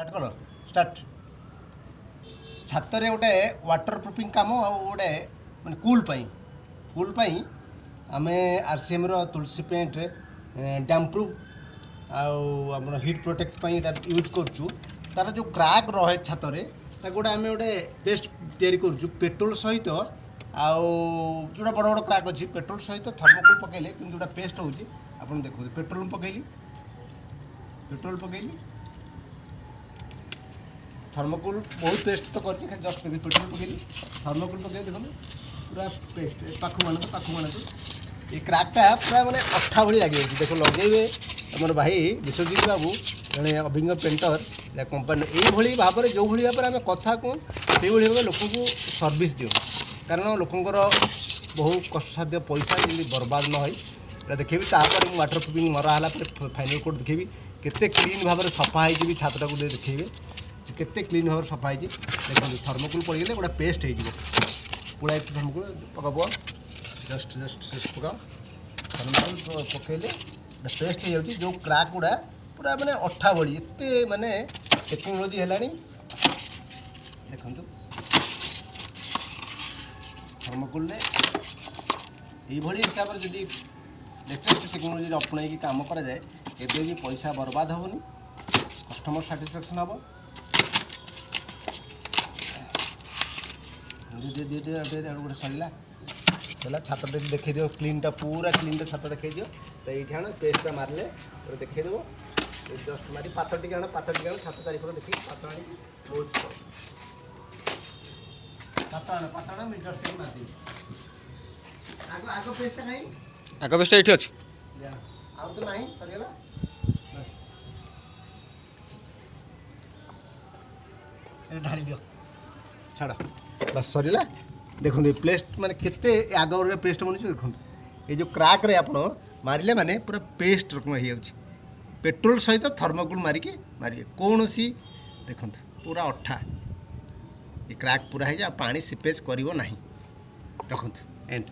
start कल start छात गोटे वाटर प्रूफिंग कम गोटे माने कूल आम आरसीएम तुलसी पेंट डैम प्रूफ आम हिट प्रोटेक्ट यूज करूँ तार जो क्रैक रहे छात गोटे आम गोटे पेस्ट तैयारी करूँ पेट्रोल सहित जोड़ा बड़ बड़ क्रैक अच्छी पेट्रोल सहित थर्मोकोल पकड़े कि जोटा पेस्ट होची आपन देखो पेट्रोल पकईली थर्मोकोल बहुत पेस्ट तो कर जस्ट पेट्रोल पकईली थर्मोकोल पकई देखो पूरा पेस्ट पाखु ये क्रैकटा पूरा मैंने अठा भाई लगे देखो लगे आमर भाई विश्वजीत बाबू जड़े अभिज्ञ पेंटर कंपानी ये भाव में जो भाव में आम कथा कहूँ से भाव लोक को सर्विस दियो कारण लोकंर बहुत कष्टसाध्य पैसा जमी बर्बाद न हो देखेबी तापर वाटर प्रूफिंग मराला फाइनाल कोड देखेबी केते क्लीन भाव में सफा हो छातटा को देखेबे केते क्लीन भाव सफा हो देखो थर्मोकोल पड़गले गोटे पेस्ट हो पूरा थर्मोकोल पकाब जस्ट पकाओ थर्मोकोल पकड़े पेस्ट हो जो क्रैक गुड़ा पूरा माने अठा भली एते माने टेक्नोलोजी है देखो थर्मोकोल ये हिसाब से जब लेटेस्ट टेक्नोलोजी अपनाई काम कराए एबे भी पैसा बर्बाद हेनी कस्टमर साटिस्फैक्शन हम गोटे सरला छात देखे दियो क्लीनटा पूरा क्लीन छात देखे दियो तो ये आण पेस्टा मारे देखेदेव जस्ट मारी पाथ टी आण छात चारिपट देखिए पाथ आनी बहुत पात आण जस्ट मारदी आग पेस्टा नहीं आग पेस्टा ये अच्छी आउ तो नहीं सरीगला ढाली दियो छाड़ बस सरीला देखो पेस्ट माने केते आग पेस्ट बन देखो ये जो क्रैक रे आपण मारिले माने पूरा पेस्ट रकम हो पेट्रोल सहित थर्मोकोल मारिकी मारे कौन सी देखो पूरा अठा ये क्रैक पूरा है पानी सीपेज करिवो नहीं रखु एंड